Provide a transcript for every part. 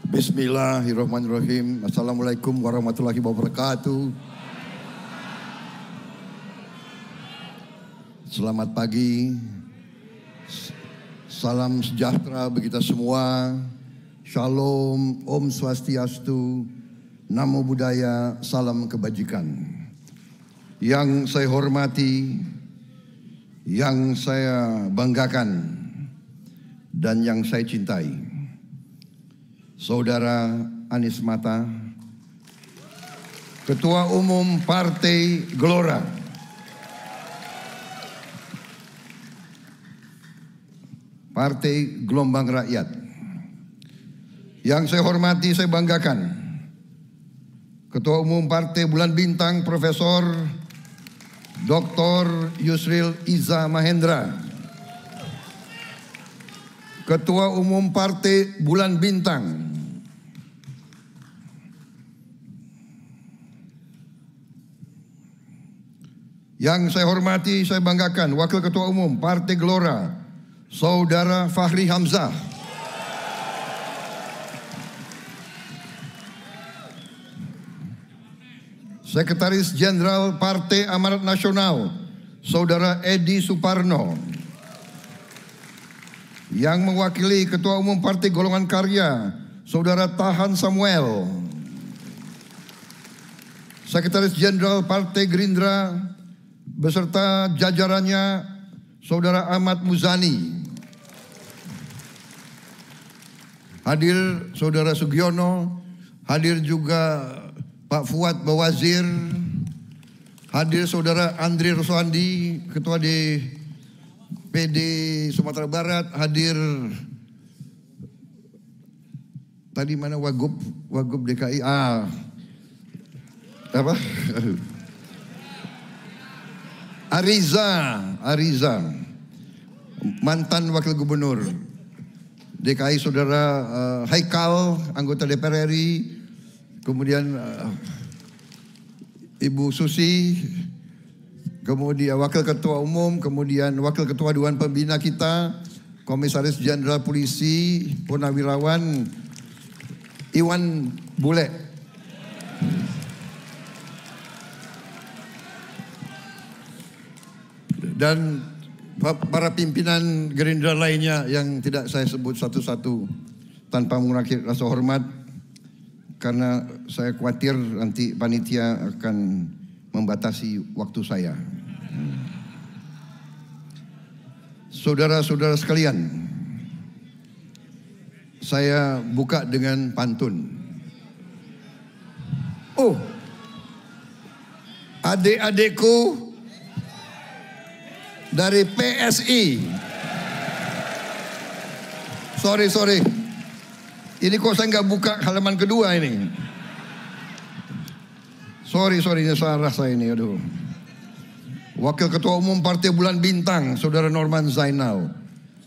Bismillahirrahmanirrahim. Assalamualaikum warahmatullahi wabarakatuh. Selamat pagi. Salam sejahtera bagi kita semua. Shalom, Om Swastiastu, Namo Buddhaya, salam kebajikan. Yang saya hormati, yang saya banggakan, dan yang saya cintai, Saudara Anies Mata, Ketua Umum Partai Gelora, Partai Gelombang Rakyat. Yang saya hormati, saya banggakan, Ketua Umum Partai Bulan Bintang Profesor Dr. Yusril Iza Mahendra, Ketua Umum Partai Bulan Bintang yang saya hormati, saya banggakan, Wakil Ketua Umum Partai Gelora, Saudara Fahri Hamzah, Sekretaris Jenderal Partai Amanat Nasional, Saudara Edi Suparno, yang mewakili Ketua Umum Partai Golongan Karya, Saudara Tahan Samuel, Sekretaris Jenderal Partai Gerindra beserta jajarannya, Saudara Ahmad Muzani. Hadir Saudara Sugiono, hadir juga Pak Fuad Bawazir, hadir Saudara Andri Roswandi, Ketua DPD Sumatera Barat, hadir tadi mana Wagub DKI, Ariza, mantan Wakil Gubernur DKI, Saudara Haikal, anggota DPR RI, kemudian Ibu Susi, kemudian Wakil Ketua Umum, kemudian Wakil Ketua Dewan Pembina kita, Komisaris Jenderal Polisi, Purnawirawan Iwan Bule, dan para pimpinan Gerindra lainnya yang tidak saya sebut satu-satu tanpa mengurangi rasa hormat, karena saya khawatir nanti panitia akan membatasi waktu saya. Saudara-saudara sekalian, saya buka dengan pantun. Oh, adik-adikku dari PSI. Sorry. Ini kok saya nggak buka halaman kedua ini. Sorry, ini salah saya ini, aduh. Wakil Ketua Umum Partai Bulan Bintang, Saudara Norman Zainal.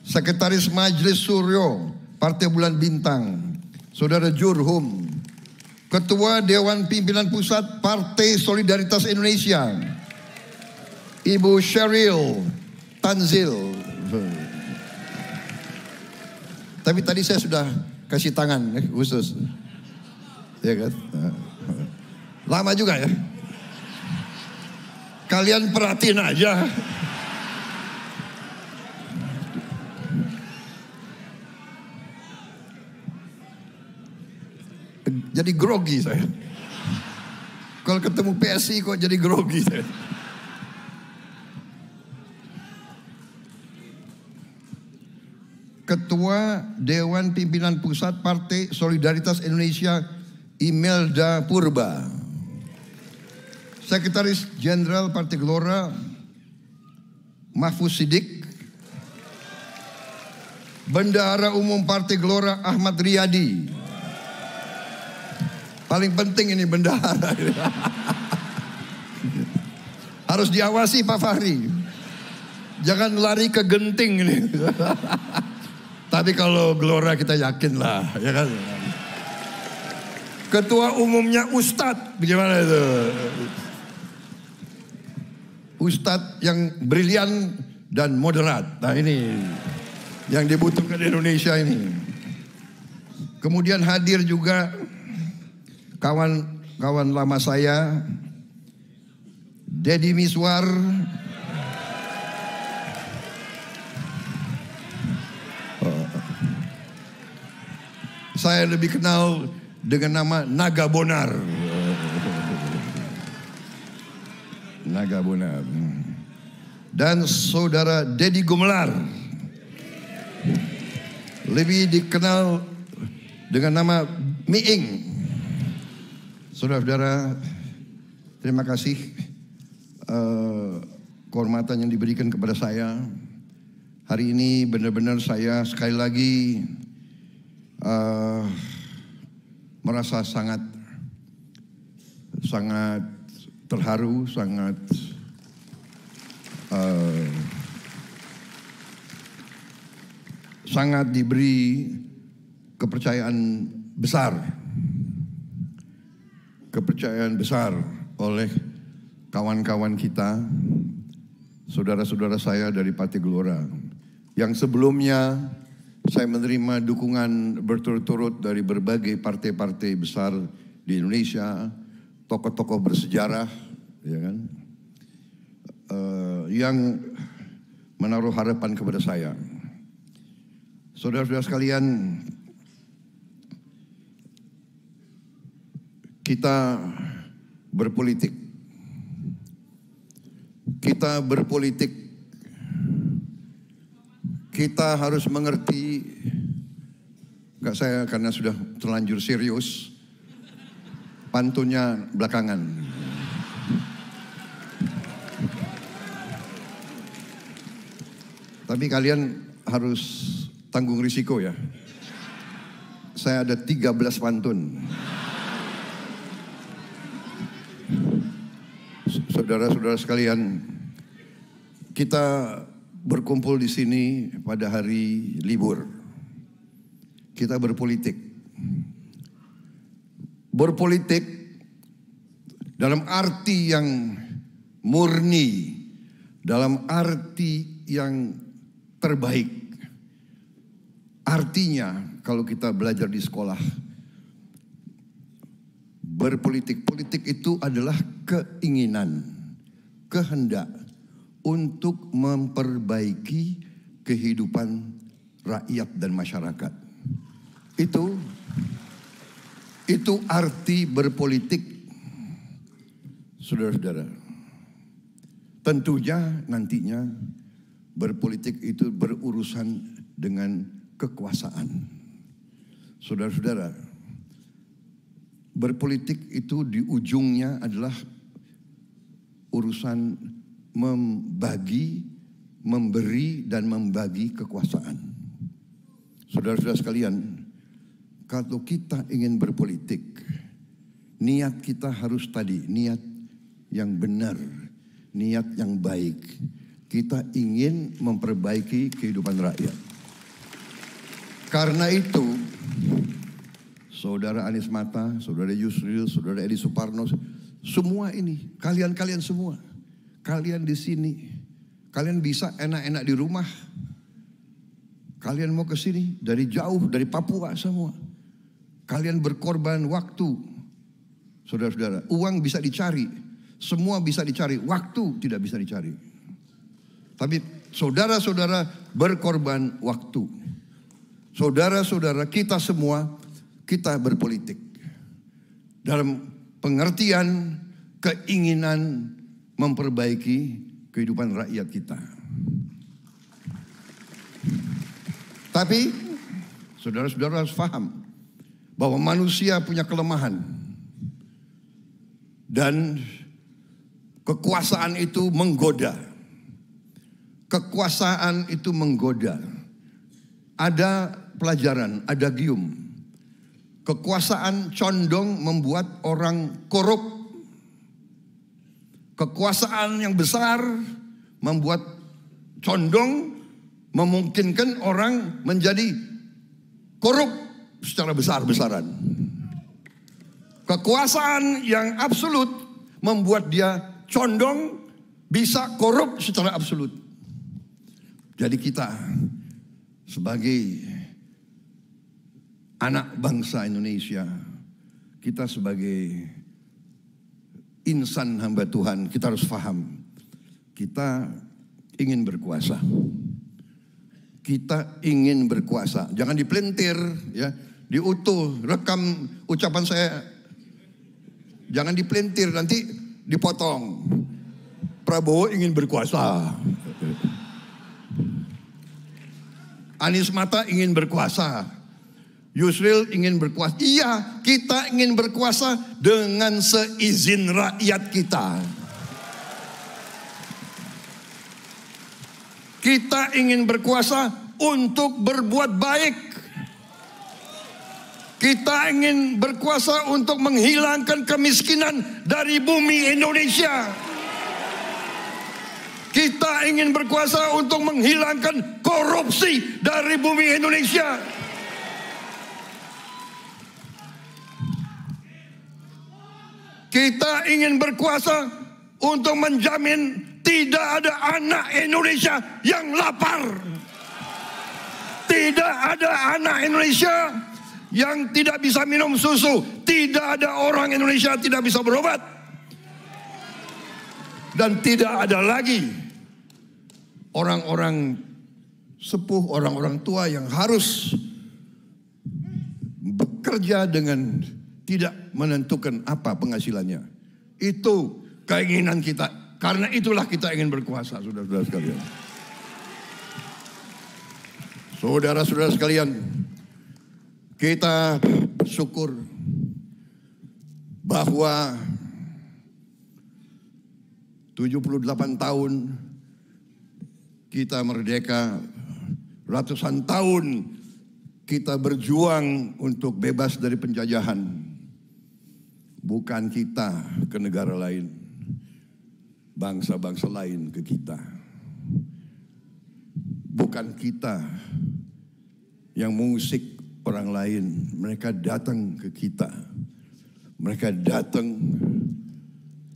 Sekretaris Majelis Suryo, Partai Bulan Bintang, Saudara Jurhum. Ketua Dewan Pimpinan Pusat Partai Solidaritas Indonesia, Ibu Sheryl Tanzil. Tapi tadi saya sudah kasih tangan khusus, ya kan? Lama juga ya. Kalian perhatiin aja. Jadi grogi saya. Kalau ketemu PSI kok jadi grogi saya. Ketua Dewan Pimpinan Pusat Partai Solidaritas Indonesia, Imelda Purba. Sekretaris Jenderal Partai Gelora, Mahfuz Siddiq. Bendahara Umum Partai Gelora, Ahmad Riyadi. Paling penting ini bendahara. Harus diawasi Pak Fahri. Jangan lari ke genting ini. Tapi kalau Gelora kita yakin lah, ya kan. Ketua umumnya Ustadz, bagaimana itu? Ustadz yang brilian dan moderat. Nah ini yang dibutuhkan di Indonesia ini. Kemudian hadir juga kawan-kawan lama saya, Deddy Miswar, saya lebih kenal dengan nama Naga Bonar. Naga Bonar. Dan saudara Deddy Gumelar, lebih dikenal dengan nama Miing. Saudara-saudara, terima kasih kehormatan yang diberikan kepada saya. Hari ini benar-benar saya sekali lagi merasa sangat terharu, sangat diberi kepercayaan besar oleh kawan-kawan kita, saudara-saudara saya dari Partai Gelora, yang sebelumnya saya menerima dukungan berturut-turut dari berbagai partai-partai besar di Indonesia, tokoh-tokoh bersejarah, ya kan, yang menaruh harapan kepada saya. Saudara-saudara sekalian, kita berpolitik. Kita harus mengerti, enggak, saya karena sudah terlanjur serius, pantunnya belakangan. Tapi kalian harus tanggung risiko ya. Saya ada 13 pantun. Saudara-saudara sekalian, kita berkumpul di sini pada hari libur. Kita berpolitik. Berpolitik dalam arti yang murni, dalam arti yang terbaik. Artinya kalau kita belajar di sekolah, politik itu adalah keinginan, kehendak untuk memperbaiki kehidupan rakyat dan masyarakat. Itu arti berpolitik, saudara-saudara. Tentunya nantinya berpolitik itu berurusan dengan kekuasaan. Saudara-saudara, berpolitik itu di ujungnya adalah urusan membagi, memberi dan membagi kekuasaan. Saudara-saudara sekalian, kalau kita ingin berpolitik, niat kita harus tadi, niat yang benar, niat yang baik. Kita ingin memperbaiki kehidupan rakyat. Karena itu, Saudara Anies Mata, Saudara Yusril, Saudara Edi Suparno, semua ini, kalian semua, kalian di sini, kalian bisa enak-enak di rumah. Kalian mau ke sini dari jauh, dari Papua semua. Kalian berkorban waktu. Saudara-saudara, uang bisa dicari, semua bisa dicari, waktu tidak bisa dicari. Tapi saudara-saudara berkorban waktu. Saudara-saudara, kita semua, kita berpolitik dalam pengertian keinginan memperbaiki kehidupan rakyat kita. Tapi saudara-saudara harus paham bahwa manusia punya kelemahan dan kekuasaan itu menggoda. Kekuasaan itu menggoda. Ada pelajaran, ada gium. Kekuasaan condong membuat orang korup. Kekuasaan yang besar membuat condong memungkinkan orang menjadi korup secara besar-besaran. Kekuasaan yang absolut membuat dia condong bisa korup secara absolut. Jadi kita sebagai anak bangsa Indonesia, kita sebagai insan hamba Tuhan, kita harus paham, kita ingin berkuasa. Kita ingin berkuasa. Jangan dipelintir, ya, diutuh, rekam ucapan saya. Jangan dipelintir, nanti dipotong. Prabowo ingin berkuasa. Anies Mata ingin berkuasa. Yusril ingin berkuasa. Iya, kita ingin berkuasa dengan seizin rakyat kita. Kita ingin berkuasa untuk berbuat baik. Kita ingin berkuasa untuk menghilangkan kemiskinan dari bumi Indonesia. Kita ingin berkuasa untuk menghilangkan korupsi dari bumi Indonesia. Kita ingin berkuasa untuk menjamin tidak ada anak Indonesia yang lapar. Tidak ada anak Indonesia yang tidak bisa minum susu. Tidak ada orang Indonesia tidak bisa berobat. Dan tidak ada lagi orang-orang sepuh, orang-orang tua yang harus bekerja dengan tidak menentukan apa penghasilannya. Itu keinginan kita. Karena itulah kita ingin berkuasa, saudara-saudara sekalian. Saudara-saudara sekalian, kita bersyukur bahwa 78 tahun kita merdeka, ratusan tahun kita berjuang untuk bebas dari penjajahan. Bukan kita ke negara lain, bangsa-bangsa lain ke kita. Bukan kita yang mengusik orang lain, mereka datang ke kita. Mereka datang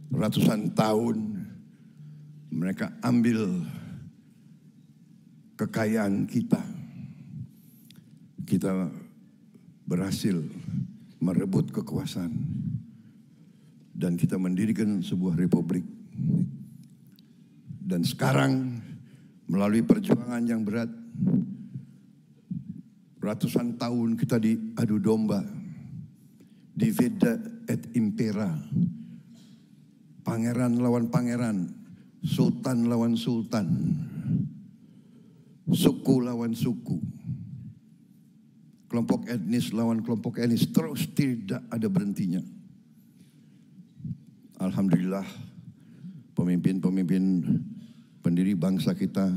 ratusan tahun, mereka ambil kekayaan kita. Kita berhasil merebut kekuasaan dan kita mendirikan sebuah republik. Dan sekarang melalui perjuangan yang berat, ratusan tahun kita diadu domba, divida et impera, pangeran lawan pangeran, sultan lawan sultan, suku lawan suku, kelompok etnis lawan kelompok etnis, terus tidak ada berhentinya. Alhamdulillah, pemimpin-pemimpin pendiri bangsa kita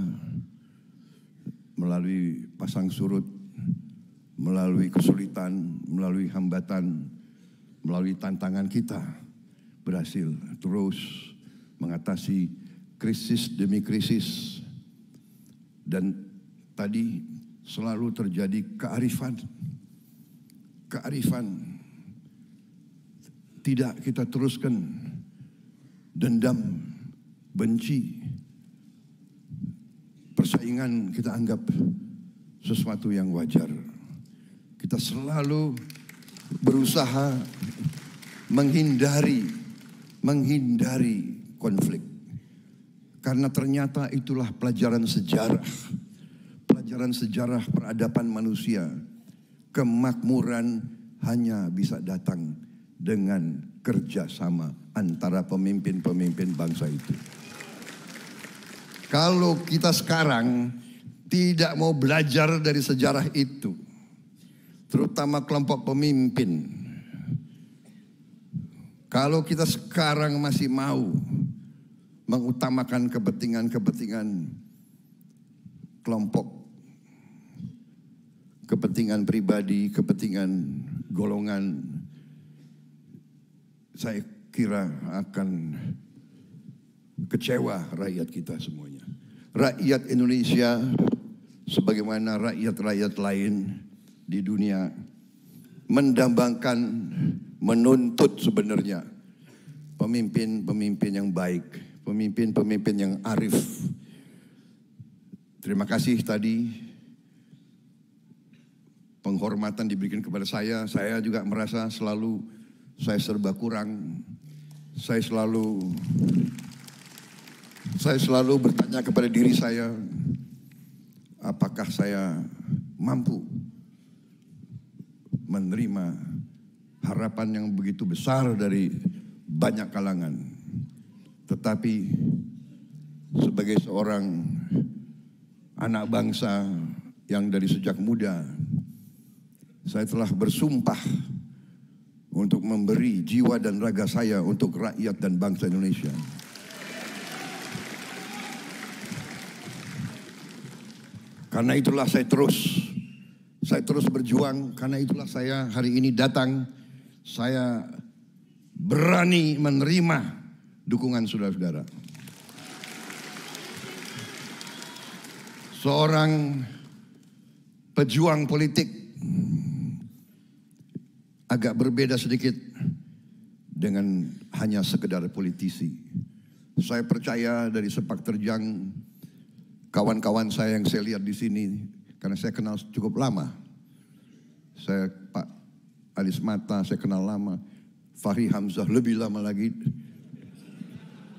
melalui pasang surut, melalui kesulitan, melalui hambatan, melalui tantangan kita berhasil terus mengatasi krisis demi krisis. Dan tadi selalu terjadi kearifan. Tidak kita teruskan dendam, benci, persaingan kita anggap sesuatu yang wajar. Kita selalu berusaha menghindari konflik. Karena ternyata itulah pelajaran sejarah peradaban manusia. Kemakmuran hanya bisa datang dengan kerjasama antara pemimpin-pemimpin bangsa itu. Kalau kita sekarang tidak mau belajar dari sejarah itu, terutama kelompok pemimpin, kalau kita sekarang masih mau mengutamakan kepentingan kelompok, kepentingan pribadi, kepentingan golongan, saya kira akan kecewa rakyat kita semuanya. Rakyat Indonesia sebagaimana rakyat-rakyat lain di dunia mendambangkan, menuntut sebenarnya pemimpin-pemimpin yang baik, pemimpin-pemimpin yang arif. Terima kasih tadi penghormatan diberikan kepada saya juga merasa selalu saya serba kurang. Saya selalu bertanya kepada diri saya, apakah saya mampu menerima harapan yang begitu besar dari banyak kalangan. Tetapi sebagai seorang anak bangsa yang dari sejak muda, saya telah bersumpah untuk memberi jiwa dan raga saya untuk rakyat dan bangsa Indonesia. Karena itulah saya terus berjuang. Karena itulah saya hari ini datang. Saya berani menerima dukungan saudara-saudara. Seorang pejuang politik agak berbeda sedikit dengan hanya sekedar politisi. Saya percaya dari sepak terjang kawan-kawan saya yang saya lihat di sini, karena saya kenal cukup lama. Saya Pak Anies Mata, saya kenal lama. Fahri Hamzah lebih lama lagi.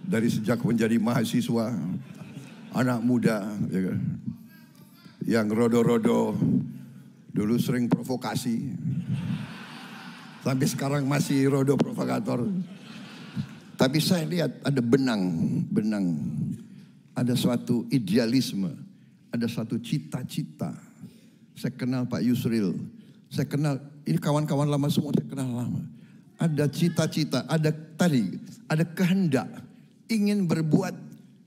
Dari sejak menjadi mahasiswa, anak muda, ya kan? Yang rodo-rodo, dulu sering provokasi. Sampai sekarang masih rodo provokator. Tapi saya lihat ada benang. Ada suatu idealisme, ada suatu cita-cita. Saya kenal Pak Yusril, saya kenal, ini kawan-kawan lama semua saya kenal lama. Ada cita-cita, ada kehendak, ingin berbuat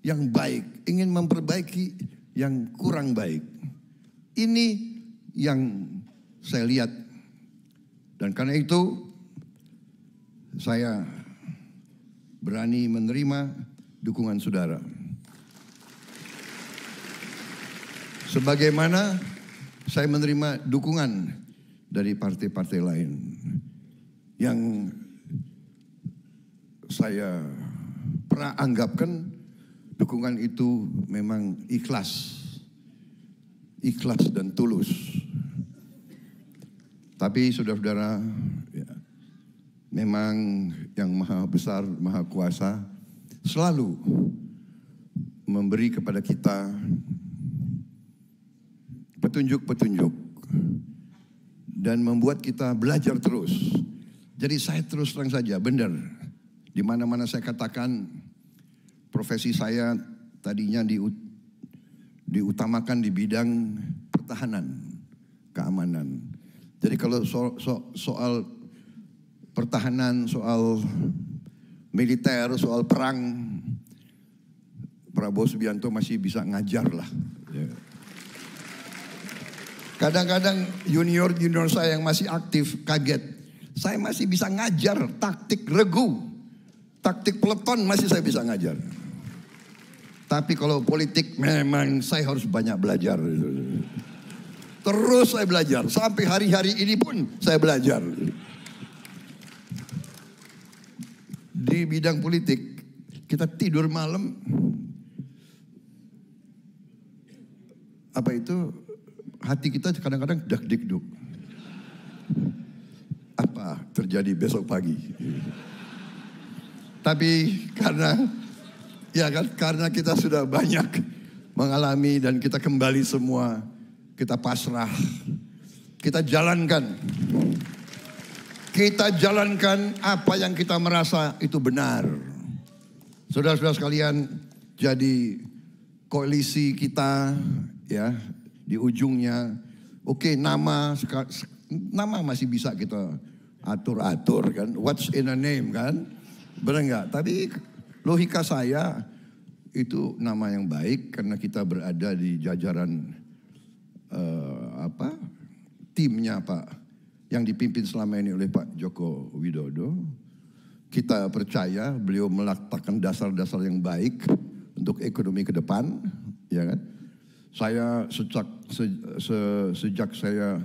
yang baik, ingin memperbaiki yang kurang baik. Ini yang saya lihat. Dan karena itu saya berani menerima dukungan saudara. Sebagaimana saya menerima dukungan dari partai-partai lain yang saya pernah anggapkan dukungan itu memang ikhlas dan tulus. Tapi saudara-saudara, ya, memang yang maha besar, maha kuasa selalu memberi kepada kita petunjuk-petunjuk dan membuat kita belajar terus. Jadi saya terus terang saja, benar. Di mana-mana saya katakan profesi saya tadinya diutamakan di bidang pertahanan, keamanan. Jadi kalau soal pertahanan, soal militer, soal perang, Prabowo Subianto masih bisa ngajar lah. Ya. Kadang-kadang junior saya yang masih aktif kaget. Saya masih bisa ngajar taktik regu. Taktik peleton masih saya bisa ngajar. Tapi kalau politik memang saya harus banyak belajar. Terus saya belajar. Sampai hari-hari ini pun saya belajar. Di bidang politik kita tidur malam. Apa itu? Hati kita kadang-kadang dak-dikduk. Apa terjadi besok pagi? Tapi karena kita sudah banyak mengalami dan kita kembali semua, kita pasrah, kita jalankan apa yang kita merasa itu benar. Saudara-saudara sekalian, jadi koalisi kita ya. Di ujungnya, oke, nama masih bisa kita atur-atur kan. What's in a name kan? Benar nggak? Tapi logika saya itu nama yang baik karena kita berada di jajaran timnya Pak yang dipimpin selama ini oleh Pak Joko Widodo. Kita percaya beliau meletakkan dasar-dasar yang baik untuk ekonomi ke depan, ya kan? Saya sejak saya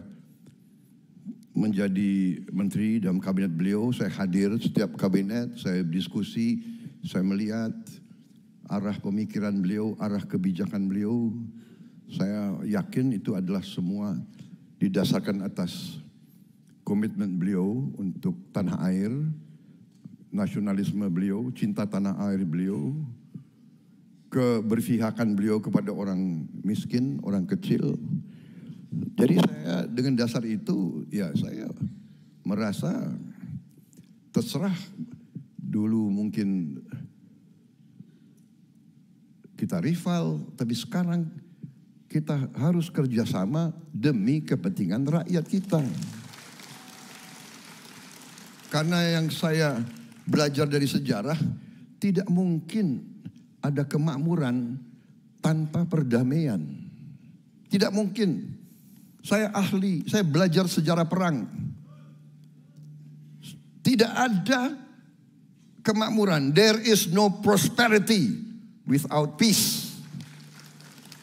menjadi menteri dalam kabinet beliau, saya hadir setiap kabinet, saya diskusi, saya melihat arah pemikiran beliau, arah kebijakan beliau. Saya yakin itu adalah semua didasarkan atas komitmen beliau untuk tanah air, nasionalisme beliau, cinta tanah air beliau, keberpihakan beliau kepada orang miskin, orang kecil. Jadi saya dengan dasar itu, ya saya merasa terserah. Dulu mungkin kita rival, tapi sekarang kita harus kerjasama demi kepentingan rakyat kita. Karena yang saya belajar dari sejarah, tidak mungkin ada kemakmuran tanpa perdamaian. Tidak mungkin. Saya ahli, saya belajar sejarah perang. Tidak ada kemakmuran. There is no prosperity without peace.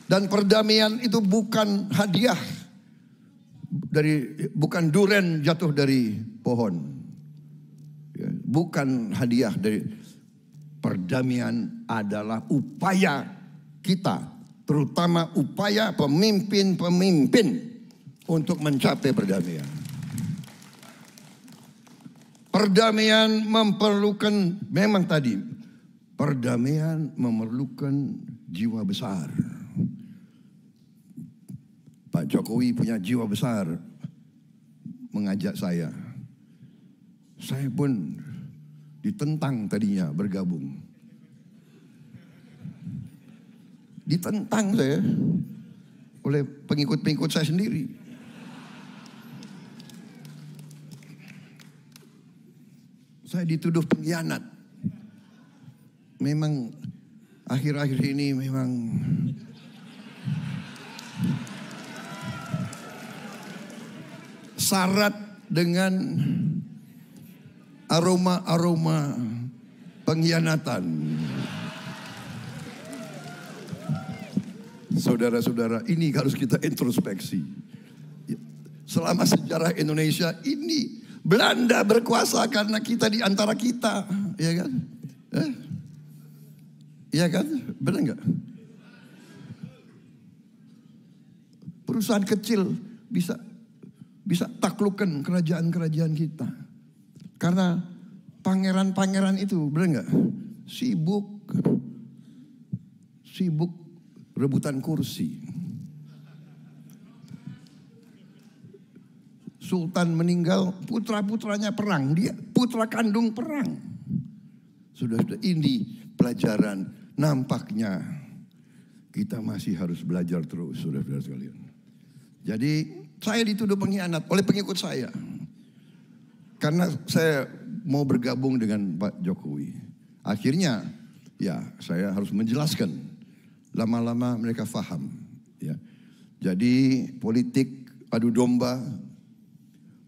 Dan perdamaian itu bukan hadiah bukan duren jatuh dari pohon. Bukan hadiah dari perdamaian adalah upaya kita, terutama upaya pemimpin-pemimpin untuk mencapai perdamaian. Perdamaian memerlukan, memang tadi, perdamaian memerlukan jiwa besar. Pak Jokowi punya jiwa besar mengajak saya. Saya pun ditentang tadinya bergabung. Ditentang saya oleh pengikut-pengikut saya sendiri. Saya dituduh pengkhianat. Memang akhir-akhir ini memang syarat dengan aroma-aroma pengkhianatan. Saudara-saudara, ini harus kita introspeksi. Selama sejarah Indonesia ini Belanda berkuasa karena kita di antara kita, ya kan? Iya kan? Benar nggak? Perusahaan kecil bisa taklukkan kerajaan-kerajaan kita. Karena pangeran-pangeran itu, benar nggak? Sibuk rebutan kursi. Sultan meninggal, putra-putranya perang. Dia putra kandung perang. Sudah ini pelajaran. Nampaknya kita masih harus belajar terus, saudara-saudara sekalian. Jadi saya dituduh pengkhianat oleh pengikut saya. Karena saya mau bergabung dengan Pak Jokowi. Akhirnya ya saya harus menjelaskan. Lama-lama mereka paham. Ya. Jadi politik adu domba,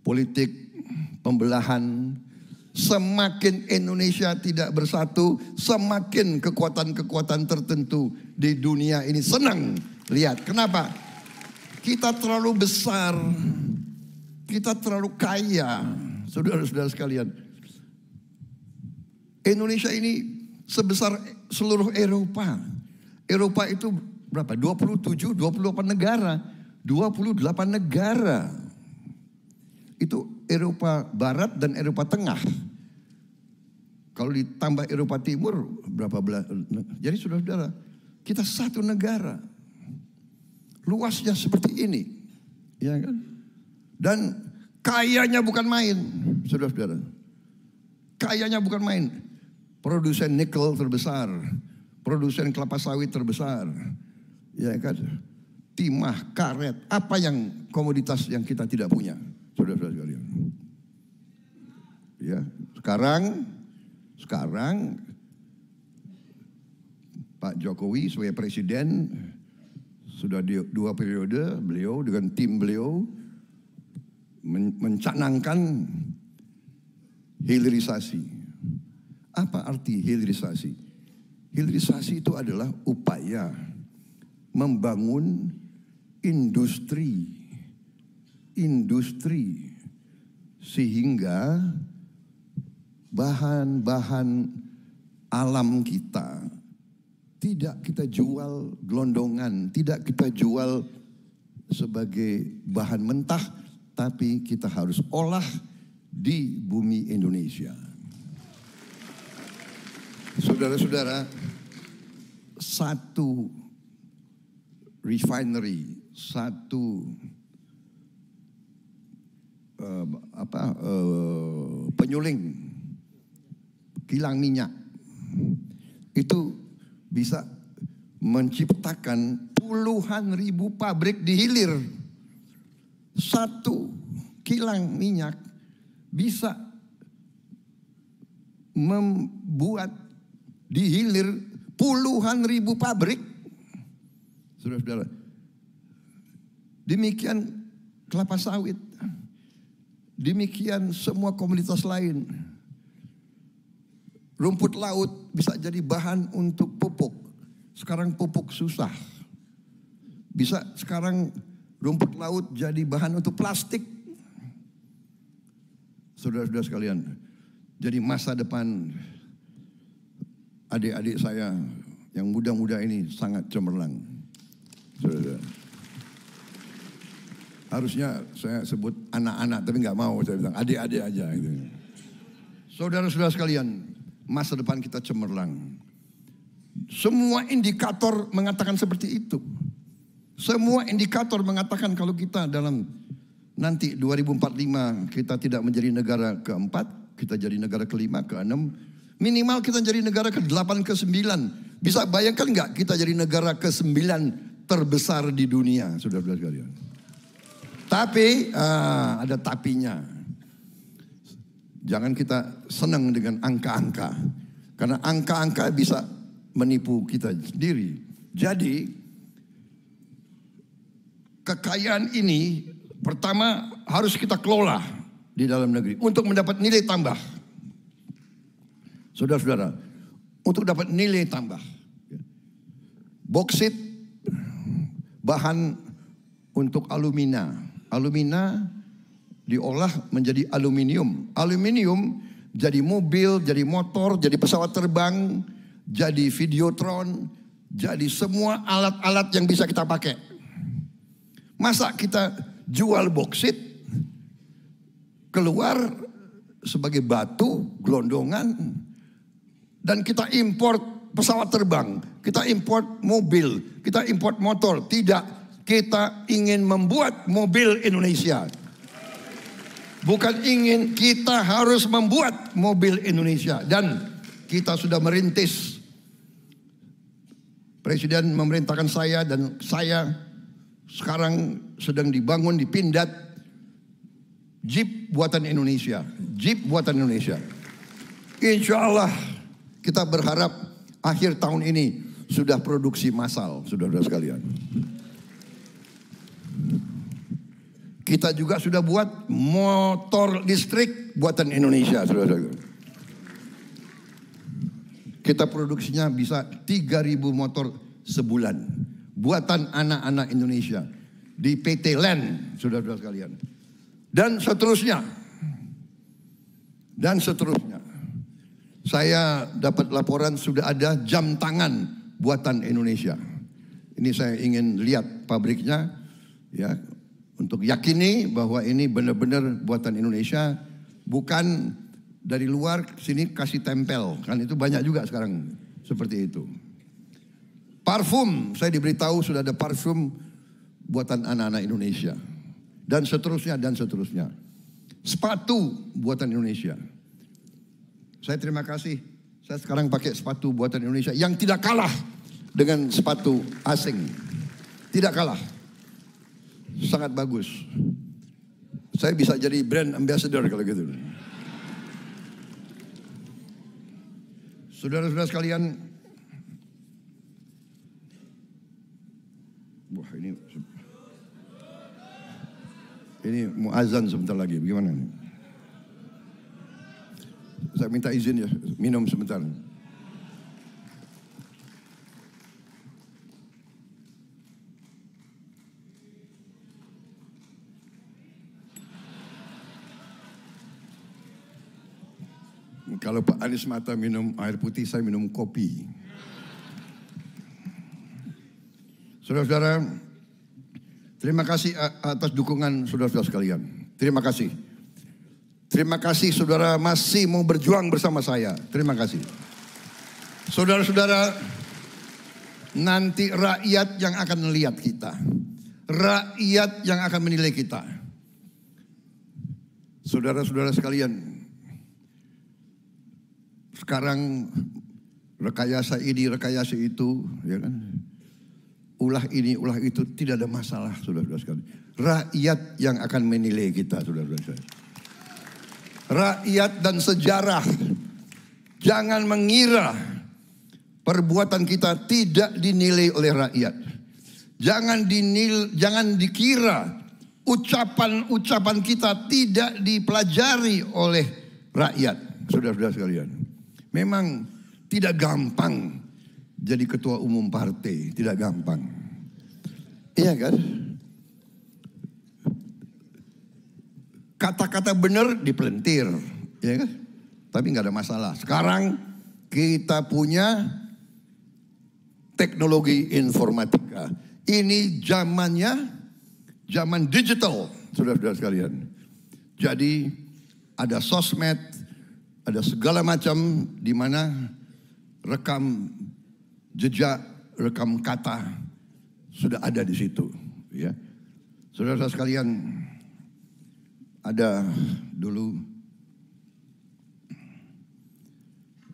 politik pembelahan, semakin Indonesia tidak bersatu, semakin kekuatan-kekuatan tertentu di dunia ini senang lihat. Kenapa? Kita terlalu besar, kita terlalu kaya, saudara-saudara sekalian. Indonesia ini sebesar seluruh Eropa. Eropa itu berapa? 28 negara. 28 negara. Itu Eropa Barat dan Eropa Tengah. Kalau ditambah Eropa Timur berapa belas? Jadi saudara-saudara, kita satu negara. Luasnya seperti ini. Ya kan? Dan kayanya bukan main, saudara-saudara. Kayanya bukan main. Produsen nikel terbesar, produsen kelapa sawit terbesar. Ya kan? Timah, karet, apa yang komoditas yang kita tidak punya? Saudara-saudara sekalian. Ya, sekarang Pak Jokowi sebagai presiden sudah 2 periode, beliau dengan tim beliau mencanangkan hilirisasi. Apa arti hilirisasi? Hilirisasi itu adalah upaya membangun industri sehingga bahan-bahan alam kita tidak kita jual gelondongan, tidak kita jual sebagai bahan mentah, tapi kita harus olah di bumi Indonesia. Saudara-saudara, satu refinery, satu penyuling kilang minyak itu bisa menciptakan puluhan ribu pabrik di hilir. Satu kilang minyak bisa membuat di hilir puluhan ribu pabrik. Saudara-saudara, demikian kelapa sawit, demikian semua komoditas lain. Rumput laut bisa jadi bahan untuk pupuk. Sekarang pupuk susah. Bisa sekarang rumput laut jadi bahan untuk plastik. Saudara-saudara sekalian, jadi masa depan adik-adik saya yang muda-muda ini sangat cemerlang. Saudara, harusnya saya sebut anak-anak, tapi nggak mau, saya bilang adik-adik aja. Gitu. Saudara-saudara sekalian, masa depan kita cemerlang. Semua indikator mengatakan seperti itu. Semua indikator mengatakan kalau kita dalam nanti 2045 kita tidak menjadi negara keempat, kita jadi negara kelima, keenam, minimal kita jadi negara ke-8, ke-9. Bisa bayangkan nggak kita jadi negara ke-9 terbesar di dunia, saudara-saudara sekalian. Tapi ada tapinya. Jangan kita senang dengan angka-angka, karena angka-angka bisa menipu kita sendiri. Jadi kekayaan ini pertama harus kita kelola di dalam negeri untuk mendapat nilai tambah. Saudara-saudara, untuk dapat nilai tambah. Boksit bahan untuk alumina. Alumina diolah menjadi aluminium. Aluminium jadi mobil, jadi motor, jadi pesawat terbang, jadi videotron, jadi semua alat-alat yang bisa kita pakai. Masa kita jual boksit keluar sebagai batu, gelondongan, dan kita import pesawat terbang, kita import mobil, kita import motor. Tidak, kita ingin membuat mobil Indonesia. Bukan ingin, kita harus membuat mobil Indonesia. Dan kita sudah merintis. Presiden memerintahkan saya dan saya sekarang sedang dibangun di Pindad Jeep buatan Indonesia. Jeep buatan Indonesia. Insya Allah kita berharap akhir tahun ini sudah produksi massal, saudara-saudara sekalian. Kita juga sudah buat motor listrik buatan Indonesia, saudara-saudara. Kita produksinya bisa 3.000 motor sebulan. Buatan anak-anak Indonesia. Di PT LAN, saudara-saudara sekalian. Dan seterusnya. Dan seterusnya. Saya dapat laporan sudah ada jam tangan buatan Indonesia. Ini saya ingin lihat pabriknya, ya, untuk yakini bahwa ini benar-benar buatan Indonesia, bukan dari luar sini kasih tempel. Kan itu banyak juga sekarang seperti itu. Parfum, saya diberitahu sudah ada parfum buatan anak-anak Indonesia. Dan seterusnya, dan seterusnya. Sepatu buatan Indonesia. Saya terima kasih, saya sekarang pakai sepatu buatan Indonesia yang tidak kalah dengan sepatu asing. Tidak kalah. Sangat bagus. Saya bisa jadi brand ambassador kalau gitu. Saudara-saudara sekalian, wah ini mau azan sebentar lagi, bagaimana nih? Saya minta izin ya, minum sebentar. Kalau Pak Anies Mata minum air putih, saya minum kopi. Terima kasih atas dukungan saudara-saudara sekalian. Terima kasih. Terima kasih saudara masih mau berjuang bersama saya. Terima kasih. Saudara-saudara, nanti rakyat yang akan melihat kita. Rakyat yang akan menilai kita. Saudara-saudara sekalian, sekarang rekayasa ini, rekayasa itu, ya kan? Ulah ini, ulah itu, tidak ada masalah, saudara-saudara sekalian. Rakyat yang akan menilai kita, saudara-saudara sekalian. Rakyat dan sejarah, jangan mengira perbuatan kita tidak dinilai oleh rakyat. Jangan dikira ucapan-ucapan kita tidak dipelajari oleh rakyat, saudara-saudara sekalian. Memang tidak gampang jadi ketua umum partai, tidak gampang. Iya kan? Kata-kata benar dipelentir, ya kan? Tapi nggak ada masalah. Sekarang kita punya teknologi informatika. Ini zamannya zaman digital, saudara-saudara sekalian. Jadi ada sosmed, ada segala macam di mana rekam jejak, rekam kata sudah ada di situ. Ya, saudara-saudara sekalian, ada dulu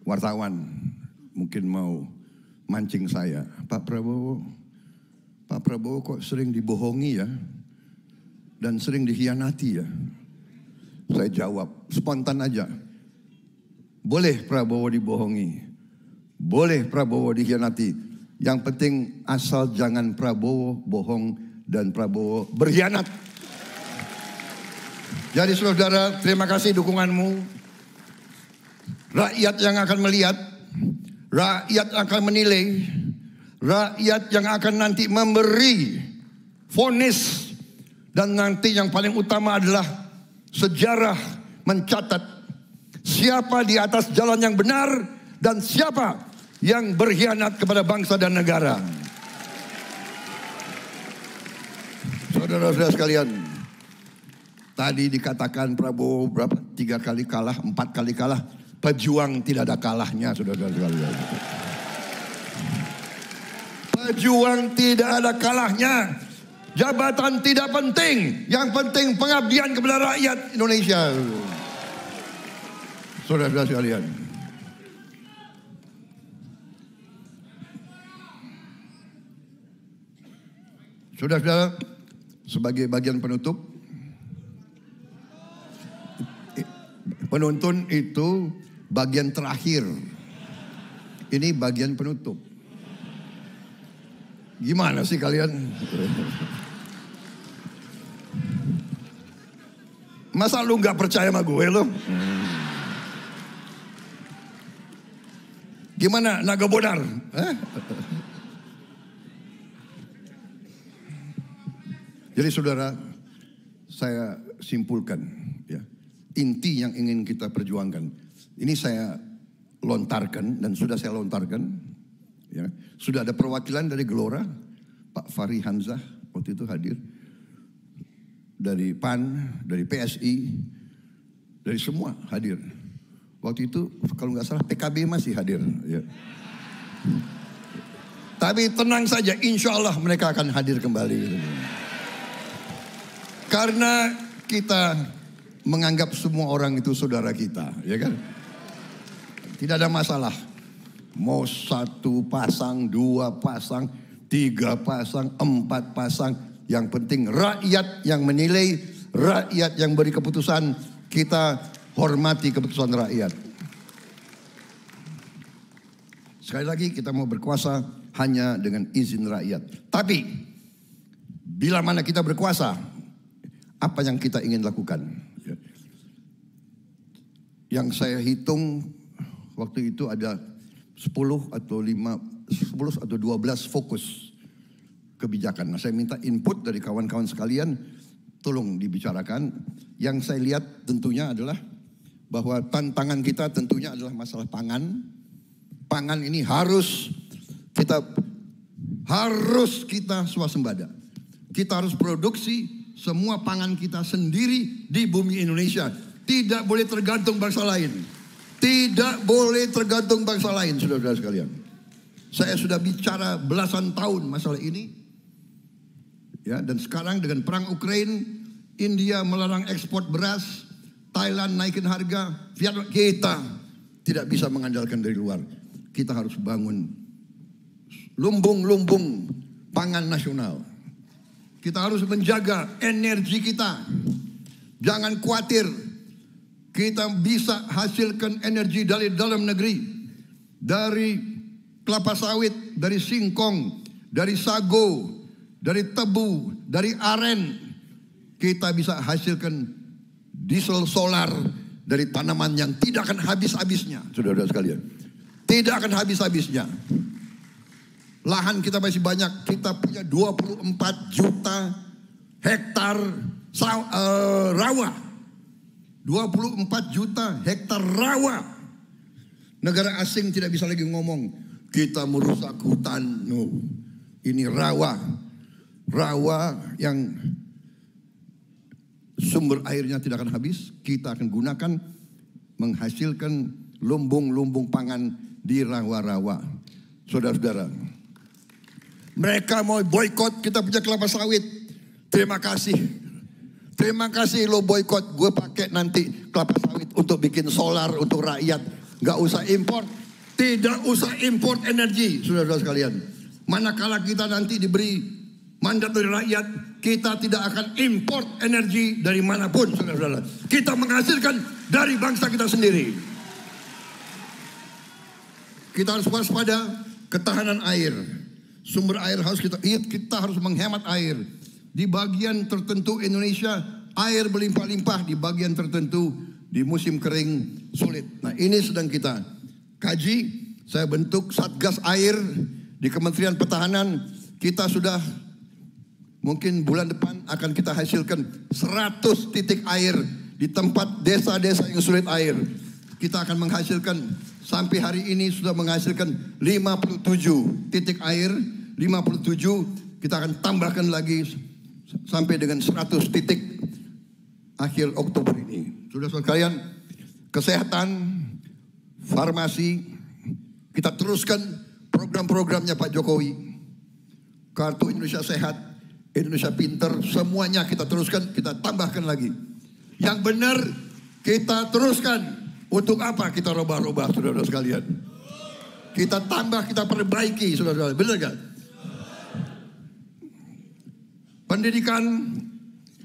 wartawan mungkin mau mancing saya, Pak Prabowo kok sering dibohongi ya, dan sering dikhianati ya. Saya jawab spontan aja, boleh Prabowo dibohongi, boleh Prabowo dikhianati, yang penting asal jangan Prabowo bohong dan Prabowo berkhianat. Jadi saudara, terima kasih dukunganmu. Rakyat yang akan melihat, rakyat akan menilai, rakyat yang akan nanti memberi vonis, dan nanti yang paling utama adalah sejarah mencatat siapa di atas jalan yang benar dan siapa yang berkhianat kepada bangsa dan negara. Saudara-saudara sekalian, tadi dikatakan Prabowo berapa? 3 kali kalah, 4 kali kalah. Pejuang tidak ada kalahnya, saudara-saudara sekalian. Pejuang tidak ada kalahnya. Jabatan tidak penting. Yang penting pengabdian kepada rakyat Indonesia. Saudara-saudara sekalian. Saudara-saudara, sebagai bagian penutup, penuntun itu bagian terakhir. Ini bagian penutup. Gimana sih kalian? Masa lu gak percaya sama gue lo? Gimana naga bonar? Jadi saudara, saya simpulkan ya, inti yang ingin kita perjuangkan. Ini saya lontarkan dan sudah saya lontarkan. Ya, sudah ada perwakilan dari Gelora, Pak Fahri Hamzah waktu itu hadir, dari PAN, dari PSI, dari semua hadir. Waktu itu kalau nggak salah PKB masih hadir. Ya. Tapi tenang saja, insya Allah mereka akan hadir kembali. Karena kita menganggap semua orang itu saudara kita, ya kan? Tidak ada masalah. Mau 1 pasang, 2 pasang, 3 pasang, 4 pasang. Yang penting rakyat yang menilai, rakyat yang beri keputusan. Kita hormati keputusan rakyat. Sekali lagi kita mau berkuasa hanya dengan izin rakyat. Tapi bila mana kita berkuasa, apa yang kita ingin lakukan? Yang saya hitung waktu itu ada 10 atau 12 fokus kebijakan. Nah, saya minta input dari kawan-kawan sekalian, tolong dibicarakan. Yang saya lihat tentunya adalah bahwa tantangan kita tentunya adalah masalah pangan. Pangan ini harus kita swasembada. Kita harus produksi semua pangan kita sendiri di bumi Indonesia. Tidak boleh tergantung bangsa lain. Tidak boleh tergantung bangsa lain, saudara-saudara sekalian. Saya sudah bicara belasan tahun masalah ini. Ya, dan sekarang dengan perang Ukraina, India melarang ekspor beras, Thailand naikin harga, Vietnam, kita tidak bisa mengandalkan dari luar. Kita harus bangun lumbung-lumbung pangan nasional. Kita harus menjaga energi kita. Jangan khawatir, kita bisa hasilkan energi dari dalam negeri. Dari kelapa sawit, dari singkong, dari sago, dari tebu, dari aren. Kita bisa hasilkan diesel solar dari tanaman yang tidak akan habis-habisnya, saudara-saudara sekalian. Tidak akan habis-habisnya. Lahan kita masih banyak. Kita punya 24 juta hektar rawa. 24 juta hektar rawa. Negara asing tidak bisa lagi ngomong, kita merusak hutan. No. Ini rawa. Rawa yang sumber airnya tidak akan habis. Kita akan gunakan menghasilkan lumbung-lumbung pangan di rawa-rawa. Saudara-saudara, mereka mau boikot kita punya kelapa sawit. Terima kasih. Terima kasih lo boikot. Gue pakai nanti kelapa sawit untuk bikin solar untuk rakyat. Gak usah import. Tidak usah import energi, saudara-saudara sekalian. Manakala kita nanti diberi mandat dari rakyat, kita tidak akan import energi dari manapun, saudara-saudara. Kita menghasilkan dari bangsa kita sendiri. Kita harus waspada ketahanan air. Sumber air harus kita harus menghemat air. Di bagian tertentu Indonesia air berlimpah-limpah, di bagian tertentu di musim kering sulit. Nah, ini sedang kita kaji. Saya bentuk Satgas Air di Kementerian Pertahanan. Kita sudah mungkin bulan depan akan kita hasilkan 100 titik air di tempat desa-desa yang sulit air. Kita akan menghasilkan, sampai hari ini sudah menghasilkan 57 titik air. 57, kita akan tambahkan lagi sampai dengan 100 titik akhir Oktober ini. Saudara-saudara sekalian, kesehatan, farmasi, kita teruskan program-programnya Pak Jokowi. Kartu Indonesia Sehat, Indonesia Pinter, semuanya kita teruskan, kita tambahkan lagi. Yang benar kita teruskan. Untuk apa kita robah-robah, saudara-saudara sekalian? Kita tambah, kita perbaiki, saudara-saudara. Benar gak? Pendidikan,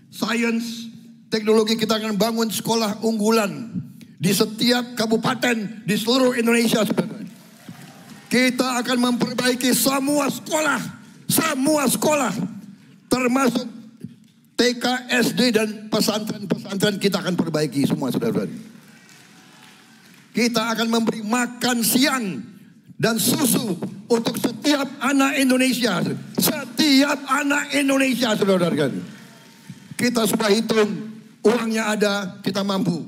sains, teknologi, kita akan bangun sekolah unggulan di setiap kabupaten di seluruh Indonesia, saudara. Kita akan memperbaiki semua sekolah, termasuk TK, SD, dan pesantren-pesantren kita akan perbaiki semua, saudara-saudara. Kita akan memberi makan siang dan susu untuk setiap anak Indonesia. Setiap anak Indonesia, saudara-saudara. Kita sudah hitung, uangnya ada, kita mampu.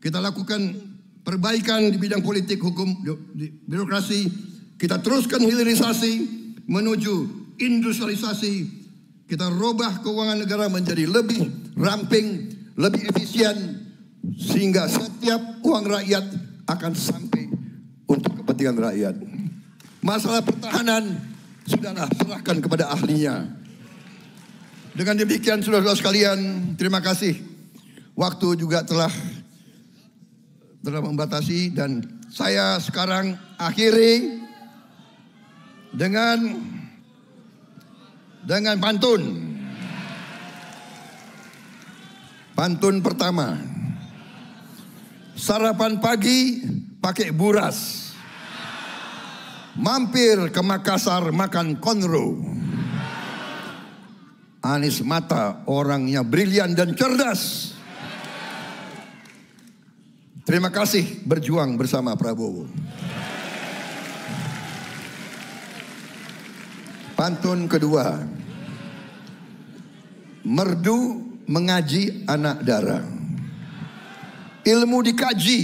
Kita lakukan perbaikan di bidang politik, hukum, di birokrasi. Kita teruskan hilirisasi menuju industrialisasi. Kita robah keuangan negara menjadi lebih ramping, lebih efisien. Sehingga setiap uang rakyat akan sampai untuk kepentingan rakyat. Masalah pertahanan sudahlah serahkan kepada ahlinya. Dengan demikian, saudara-saudara sekalian, terima kasih. Waktu juga telah membatasi, dan saya sekarang akhiri dengan pantun. Pantun pertama. Sarapan pagi pakai buras, mampir ke Makassar makan konro. Anies Mata orangnya brilian dan cerdas. Terima kasih berjuang bersama Prabowo. Pantun kedua. Merdu mengaji anak dara. Ilmu dikaji,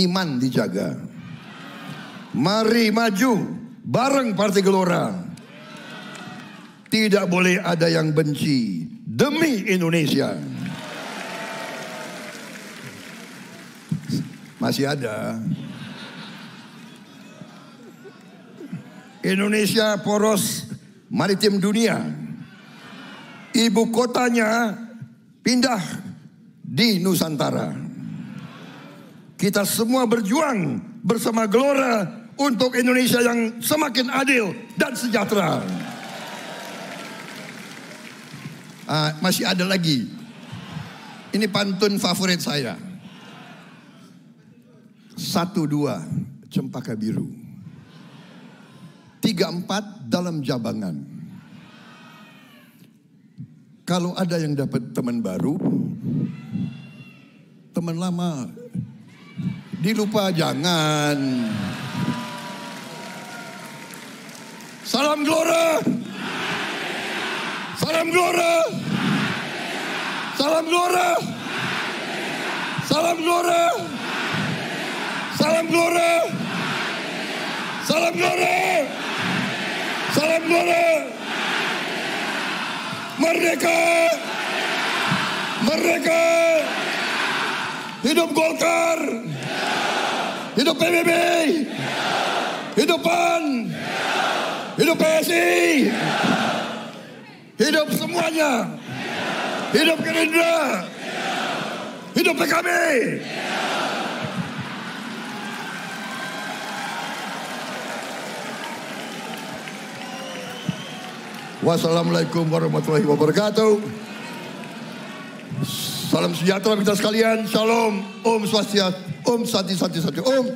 iman dijaga. Mari maju bareng Partai Gelora. Tidak boleh ada yang benci demi Indonesia. Masih ada. Indonesia poros maritim dunia. Ibu kotanya pindah di Nusantara. Kita semua berjuang bersama Gelora untuk Indonesia yang semakin adil dan sejahtera. Masih ada lagi. Ini pantun favorit saya. 1, 2 cempaka biru. 3, 4 dalam jabangan. Kalau ada yang dapat teman baru, teman lama dilupa jangan. Salam Gelora. Salam Gelora. Salam Gelora. Salam Gelora. Salam Gelora. Salam Gelora. Salam Gelora. Merdeka. Merdeka. Hidup Golkar. Hidup PBB. Hidup PAN. Hidup PSI. Hidup semuanya. Hidup Gerindra. Hidup PKB. Wassalamualaikum warahmatullahi wabarakatuh. Salam sejahtera kita sekalian. Shalom. Om Swastiastu. Om Santi Santi Santi. Om.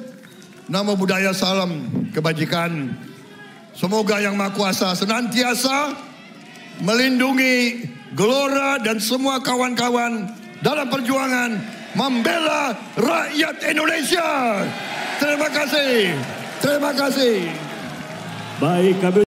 Namo Buddhaya. Salam kebajikan. Semoga Yang Maha Kuasa senantiasa melindungi Gelora dan semua kawan-kawan dalam perjuangan membela rakyat Indonesia. Terima kasih. Terima kasih. Baik, kami